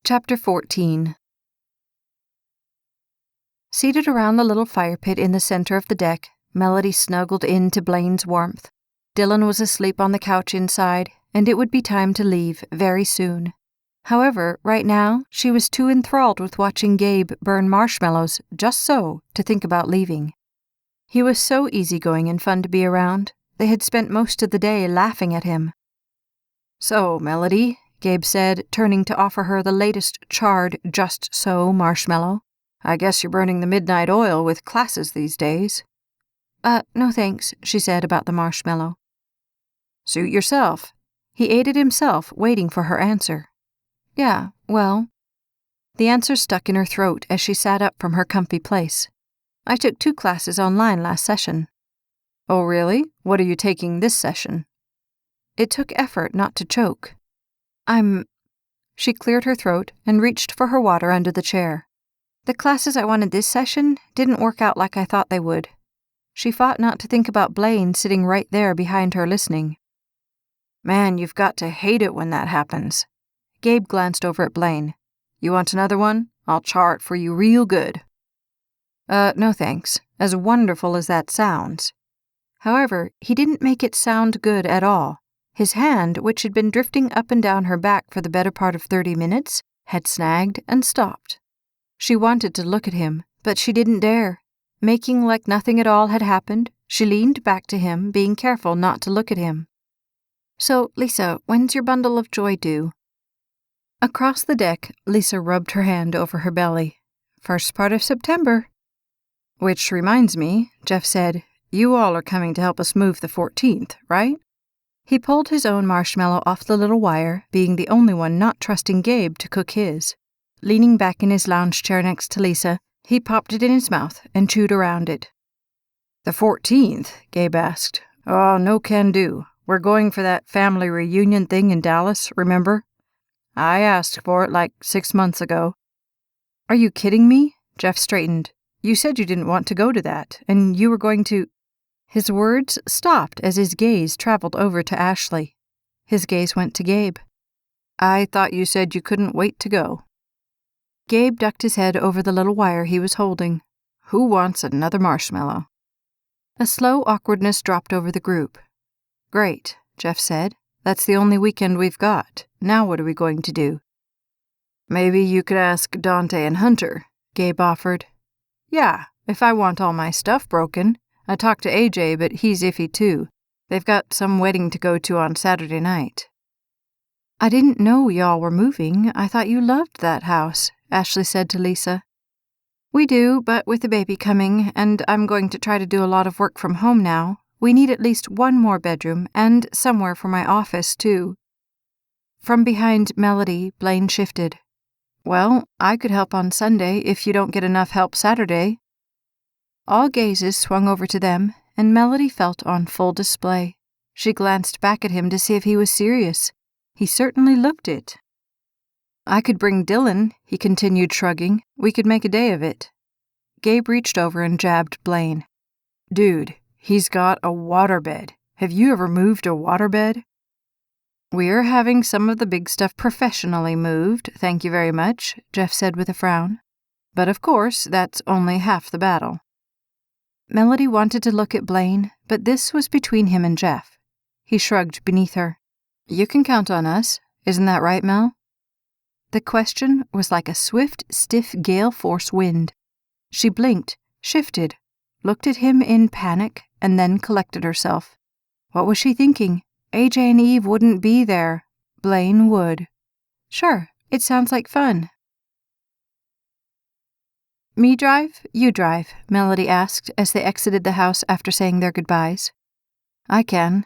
Chapter 14. Seated around the little fire pit in the center of the deck, Melody snuggled into Blaine's warmth. Dylan was asleep on the couch inside, and it would be time to leave very soon. However, right now, she was too enthralled with watching Gabe burn marshmallows just so to think about leaving. He was so easygoing and fun to be around. They had spent most of the day laughing at him. "So, Melody," Gabe said, turning to offer her the latest charred Just So marshmallow. "I guess you're burning the midnight oil with classes these days." No thanks," she said about the marshmallow. "Suit yourself." He ate it himself, waiting for her answer. "Yeah, well." The answer stuck in her throat as she sat up from her comfy place. "I took 2 classes online last session." "Oh, really? What are you taking this session?" It took effort not to choke. She cleared her throat and reached for her water under the chair. "The classes I wanted this session didn't work out like I thought they would." She fought not to think about Blaine sitting right there behind her listening. "Man, you've got to hate it when that happens." Gabe glanced over at Blaine. "You want another one? I'll char it for you real good." No thanks, as wonderful as that sounds." However, he didn't make it sound good at all. His hand, which had been drifting up and down her back for the better part of 30 minutes, had snagged and stopped. She wanted to look at him, but she didn't dare. Making like nothing at all had happened, she leaned back to him, being careful not to look at him. "So, Lisa, when's your bundle of joy due?" Across the deck, Lisa rubbed her hand over her belly. "First part of September." "Which reminds me," Jeff said, "you all are coming to help us move the 14th, right?" He pulled his own marshmallow off the little wire, being the only one not trusting Gabe to cook his. Leaning back in his lounge chair next to Lisa, he popped it in his mouth and chewed around it. "The 14th?" Gabe asked. "Oh, no can do. We're going for that family reunion thing in Dallas, remember? I asked for it like 6 months ago." "Are you kidding me?" Jeff straightened. "You said you didn't want to go to that, and you were going to—" His words stopped as his gaze traveled over to Ashley. His gaze went to Gabe. "I thought you said you couldn't wait to go." Gabe ducked his head over the little wire he was holding. "Who wants another marshmallow?" A slow awkwardness dropped over the group. "Great," Jeff said. "That's the only weekend we've got. Now what are we going to do?" "Maybe you could ask Dante and Hunter," Gabe offered. "Yeah, if I want all my stuff broken. I talked to AJ, but he's iffy too. They've got some wedding to go to on Saturday night." "I didn't know y'all were moving. I thought you loved that house," Ashley said to Lisa. "We do, but with the baby coming, and I'm going to try to do a lot of work from home now, we need at least 1 more bedroom and somewhere for my office, too." From behind Melody, Blaine shifted. "Well, I could help on Sunday if you don't get enough help Saturday." All gazes swung over to them, and Melody felt on full display. She glanced back at him to see if he was serious. He certainly looked it. "I could bring Dylan," he continued, shrugging. "We could make a day of it." Gabe reached over and jabbed Blaine. "Dude, he's got a waterbed. Have you ever moved a waterbed?" "We're having some of the big stuff professionally moved, thank you very much," Jeff said with a frown. "But of course, that's only half the battle." Melody wanted to look at Blaine, but this was between him and Jeff. He shrugged beneath her. "You can count on us. Isn't that right, Mel?" The question was like a swift, stiff gale-force wind. She blinked, shifted, looked at him in panic, and then collected herself. What was she thinking? AJ and Eve wouldn't be there. Blaine would. "Sure, it sounds like fun." "Me drive? You drive?" Melody asked as they exited the house after saying their goodbyes. "I can."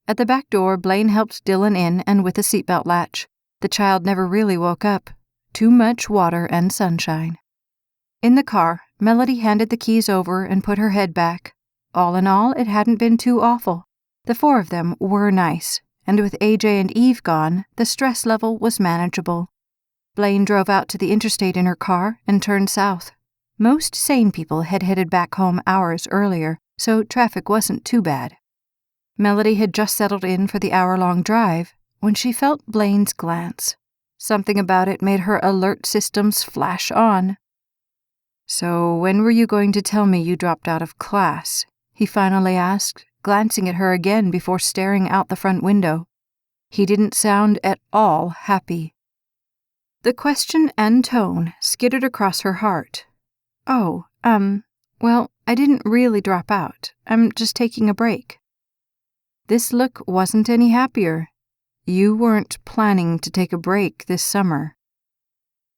At the back door, Blaine helped Dylan in and with a seatbelt latch. The child never really woke up. Too much water and sunshine. In the car, Melody handed the keys over and put her head back. All in all, it hadn't been too awful. The 4 of them were nice, and with AJ and Eve gone, the stress level was manageable. Blaine drove out to the interstate in her car and turned south. Most sane people had headed back home hours earlier, so traffic wasn't too bad. Melody had just settled in for the hour-long drive when she felt Blaine's glance. Something about it made her alert systems flash on. "So when were you going to tell me you dropped out of class?" he finally asked, glancing at her again before staring out the front window. He didn't sound at all happy. The question and tone skittered across her heart. "Oh, well, I didn't really drop out. I'm just taking a break." This look wasn't any happier. You weren't planning to take a break this summer.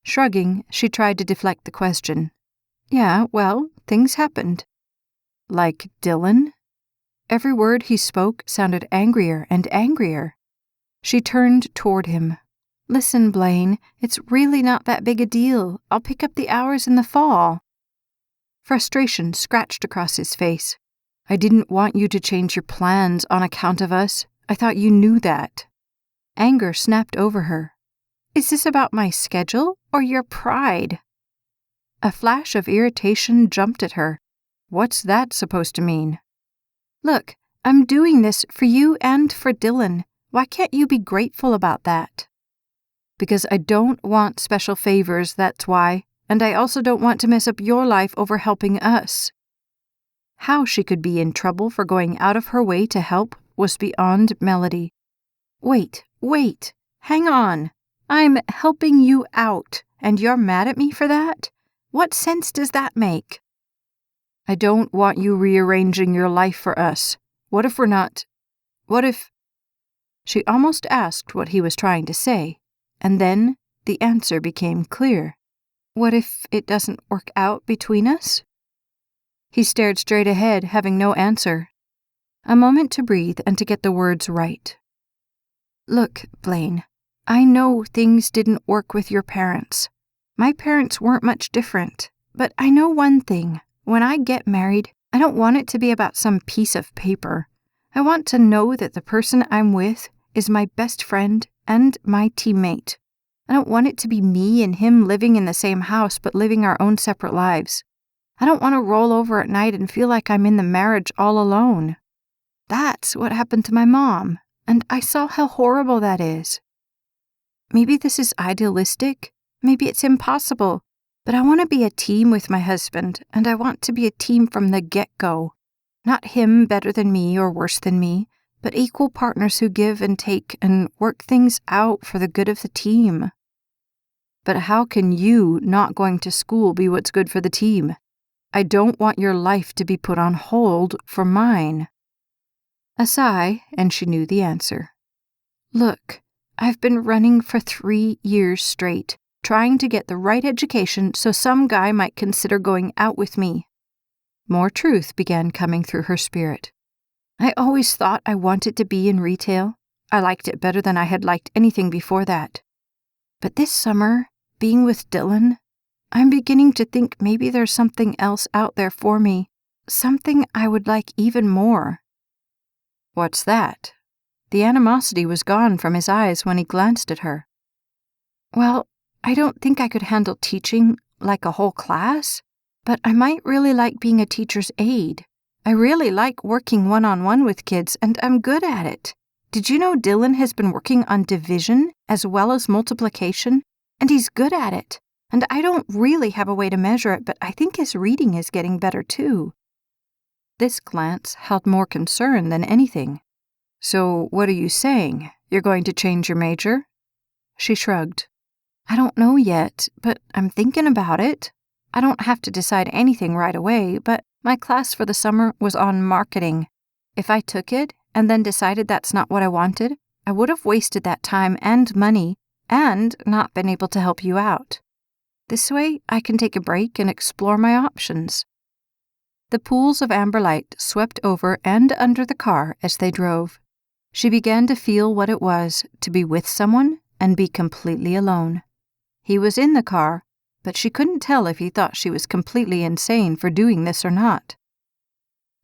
Shrugging, she tried to deflect the question. "Yeah, well, things happened." "Like Dylan?" Every word he spoke sounded angrier and angrier. She turned toward him. "Listen, Blaine, it's really not that big a deal. I'll pick up the hours in the fall." Frustration scratched across his face. "I didn't want you to change your plans on account of us. I thought you knew that." Anger snapped over her. "Is this about my schedule or your pride?" A flash of irritation jumped at her. What's that supposed to mean? "Look, I'm doing this for you and for Dylan. Why can't you be grateful about that?" "Because I don't want special favors, that's why, and I also don't want to mess up your life over helping us." How she could be in trouble for going out of her way to help was beyond Melody. Wait, hang on. I'm helping you out, and you're mad at me for that? What sense does that make?" "I don't want you rearranging your life for us. What if we're not... What if..." She almost asked what he was trying to say, and then the answer became clear. "What if it doesn't work out between us?" He stared straight ahead, having no answer. A moment to breathe and to get the words right. "Look, Blaine, I know things didn't work with your parents. My parents weren't much different, but I know one thing. When I get married, I don't want it to be about some piece of paper. I want to know that the person I'm with is my best friend and my teammate. I don't want it to be me and him living in the same house but living our own separate lives. I don't want to roll over at night and feel like I'm in the marriage all alone. That's what happened to my mom, and I saw how horrible that is. Maybe this is idealistic, maybe it's impossible, but I want to be a team with my husband, and I want to be a team from the get-go. Not him better than me or worse than me, but equal partners who give and take and work things out for the good of the team." "But how can you not going to school be what's good for the team? I don't want your life to be put on hold for mine." A sigh, and she knew the answer. "Look, I've been running for 3 years straight, trying to get the right education so some guy might consider going out with me." More truth began coming through her spirit. "I always thought I wanted to be in retail. I liked it better than I had liked anything before that. But this summer, being with Dylan, I'm beginning to think maybe there's something else out there for me, something I would like even more." "What's that?" The animosity was gone from his eyes when he glanced at her. "Well, I don't think I could handle teaching like a whole class, but I might really like being a teacher's aide. I really like working one-on-one with kids, and I'm good at it. Did you know Dylan has been working on division as well as multiplication? And he's good at it. And I don't really have a way to measure it, but I think his reading is getting better too." This glance held more concern than anything. "So what are you saying? You're going to change your major?" She shrugged. "I don't know yet, but I'm thinking about it. I don't have to decide anything right away, but my class for the summer was on marketing. If I took it and then decided that's not what I wanted, I would have wasted that time and money and not been able to help you out. This way, I can take a break and explore my options." The pools of amber light swept over and under the car as they drove. She began to feel what it was to be with someone and be completely alone. He was in the car, but she couldn't tell if he thought she was completely insane for doing this or not.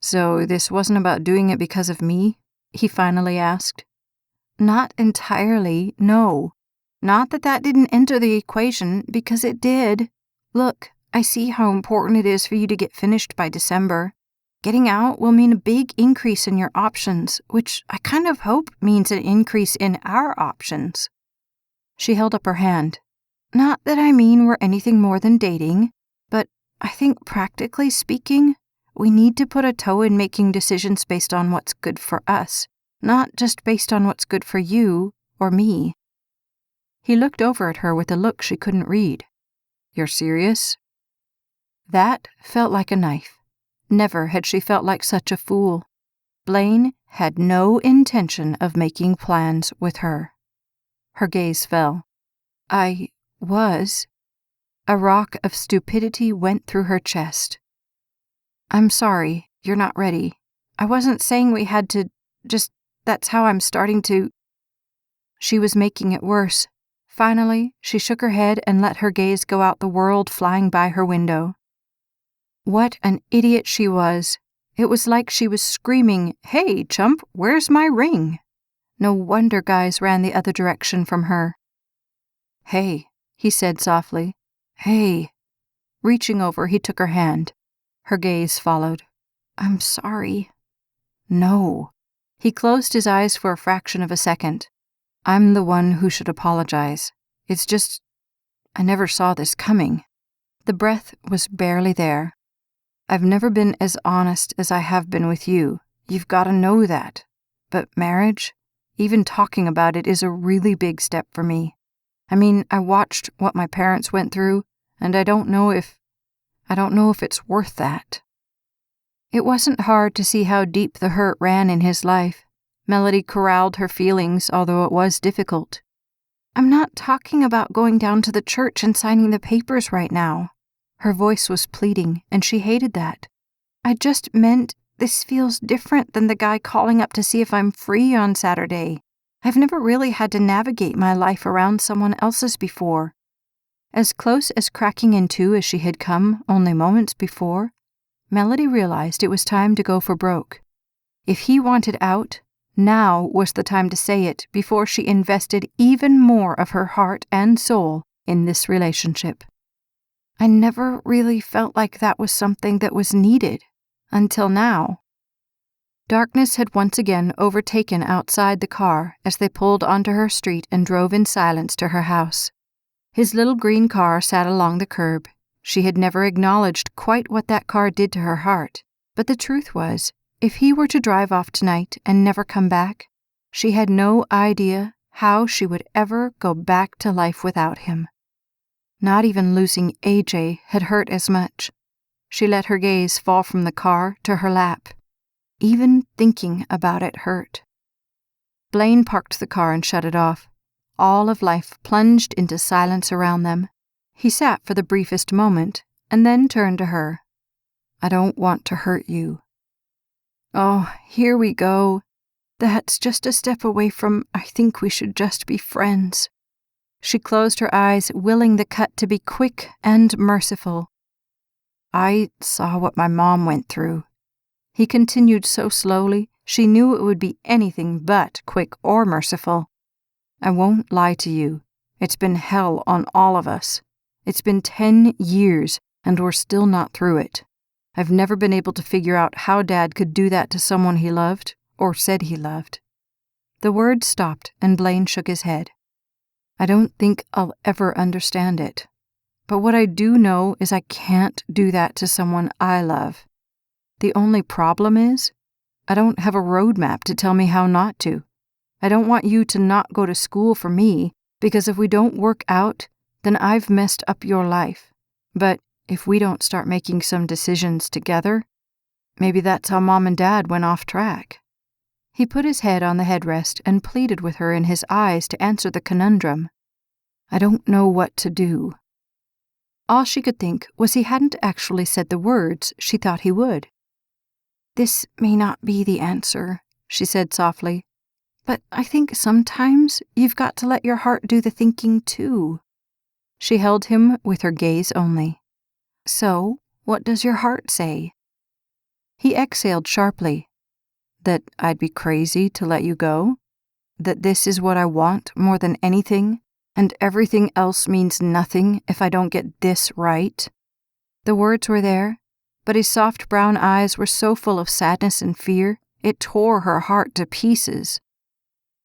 "So this wasn't about doing it because of me?" he finally asked. "Not entirely, no. Not that that didn't enter the equation, because it did. Look, I see how important it is for you to get finished by December. Getting out will mean a big increase in your options, which I kind of hope means an increase in our options." She held up her hand. Not that I mean we're anything more than dating, but I think practically speaking, we need to put a toe in making decisions based on what's good for us, not just based on what's good for you or me. He looked over at her with a look she couldn't read. You're serious? That felt like a knife. Never had she felt like such a fool. Blaine had no intention of making plans with her. Her gaze fell. I was. A rock of stupidity went through her chest. I'm sorry, you're not ready. I wasn't saying we had to, that's how I'm starting to. She was making it worse. Finally, she shook her head and let her gaze go out the world flying by her window. What an idiot she was. It was like she was screaming, Hey, chump, where's my ring? No wonder guys ran the other direction from her. Hey, he said softly. Hey. Reaching over, he took her hand. Her gaze followed. I'm sorry. No. He closed his eyes for a fraction of a second. I'm the one who should apologize. It's just, I never saw this coming. The breath was barely there. I've never been as honest as I have been with you. You've got to know that. But marriage, even talking about it is a really big step for me. I mean, I watched what my parents went through, and I don't know if it's worth that. It wasn't hard to see how deep the hurt ran in his life. Melody corralled her feelings, although it was difficult. I'm not talking about going down to the church and signing the papers right now. Her voice was pleading, and she hated that. I just meant this feels different than the guy calling up to see if I'm free on Saturday. I've never really had to navigate my life around someone else's before. As close as cracking in two as she had come only moments before, Melody realized it was time to go for broke. If he wanted out, now was the time to say it before she invested even more of her heart and soul in this relationship. I never really felt like that was something that was needed, until now. Darkness had once again overtaken outside the car as they pulled onto her street and drove in silence to her house. His little green car sat along the curb. She had never acknowledged quite what that car did to her heart, but the truth was, if he were to drive off tonight and never come back, she had no idea how she would ever go back to life without him. Not even losing AJ had hurt as much. She let her gaze fall from the car to her lap. Even thinking about it hurt. Blaine parked the car and shut it off. All of life plunged into silence around them. He sat for the briefest moment, and then turned to her. I don't want to hurt you. Oh, here we go. That's just a step away from I think we should just be friends. She closed her eyes, willing the cut to be quick and merciful. I saw what my mom went through. He continued so slowly, she knew it would be anything but quick or merciful. I won't lie to you. It's been hell on all of us. It's been 10 years, and we're still not through it. I've never been able to figure out how Dad could do that to someone he loved, or said he loved. The words stopped, and Blaine shook his head. I don't think I'll ever understand it. But what I do know is I can't do that to someone I love. The only problem is, I don't have a roadmap to tell me how not to. I don't want you to not go to school for me, because if we don't work out, then I've messed up your life. But if we don't start making some decisions together, maybe that's how Mom and Dad went off track. He put his head on the headrest and pleaded with her in his eyes to answer the conundrum. I don't know what to do. All she could think was he hadn't actually said the words she thought he would. This may not be the answer, she said softly, but I think sometimes you've got to let your heart do the thinking too. She held him with her gaze only. So, what does your heart say? He exhaled sharply. That I'd be crazy to let you go? That this is what I want more than anything, and everything else means nothing if I don't get this right? The words were there, but his soft brown eyes were so full of sadness and fear, it tore her heart to pieces.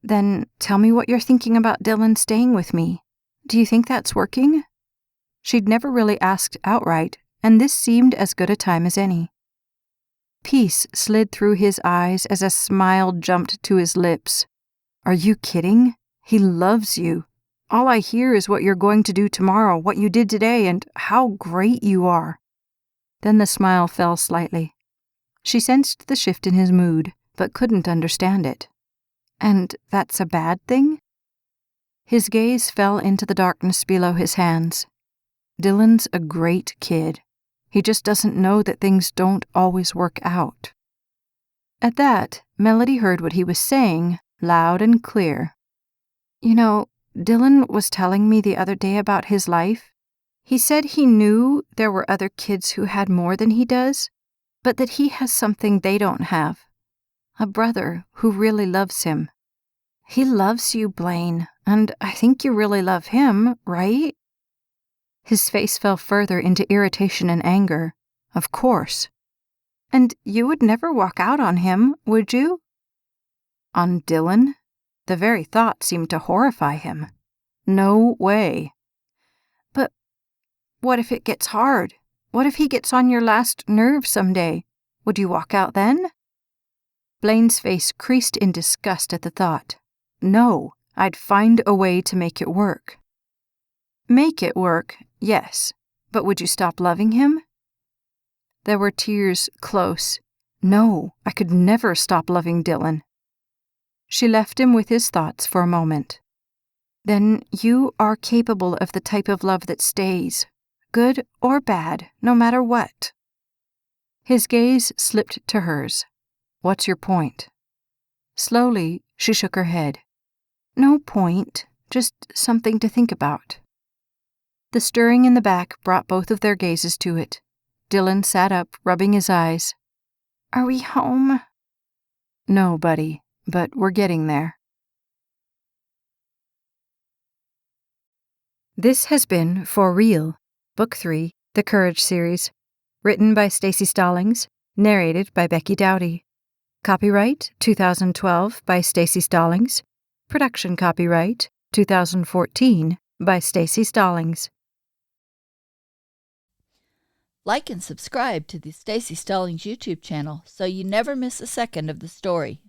Then tell me what you're thinking about Dylan staying with me. Do you think that's working? She'd never really asked outright, and this seemed as good a time as any. Peace slid through his eyes as a smile jumped to his lips. Are you kidding? He loves you. All I hear is what you're going to do tomorrow, what you did today, and how great you are. Then the smile fell slightly. She sensed the shift in his mood, but couldn't understand it. And that's a bad thing? His gaze fell into the darkness below his hands. Dylan's a great kid. He just doesn't know that things don't always work out. At that, Melody heard what he was saying, loud and clear. You know, Dylan was telling me the other day about his life. He said he knew there were other kids who had more than he does, but that he has something they don't have. A brother who really loves him. He loves you, Blaine, and I think you really love him, right? His face fell further into irritation and anger. Of course. And you would never walk out on him, would you? On Dylan? The very thought seemed to horrify him. No way. But what if it gets hard? What if he gets on your last nerve someday? Would you walk out then? Blaine's face creased in disgust at the thought. No, I'd find a way to make it work. Make it work, yes, but would you stop loving him? There were tears close. No, I could never stop loving Dylan. She left him with his thoughts for a moment. Then you are capable of the type of love that stays, good or bad, no matter what. His gaze slipped to hers. What's your point? Slowly, she shook her head. No point, just something to think about. The stirring in the back brought both of their gazes to it. Dylan sat up, rubbing his eyes. Are we home? No, buddy, but we're getting there. This has been For Real, Book 3, The Courage Series, written by Staci Stallings, narrated by Becky Dowdy. Copyright 2012 by Staci Stallings. Production copyright 2014 by Staci Stallings. Like and subscribe to the Staci Stallings YouTube channel so you never miss a second of the story.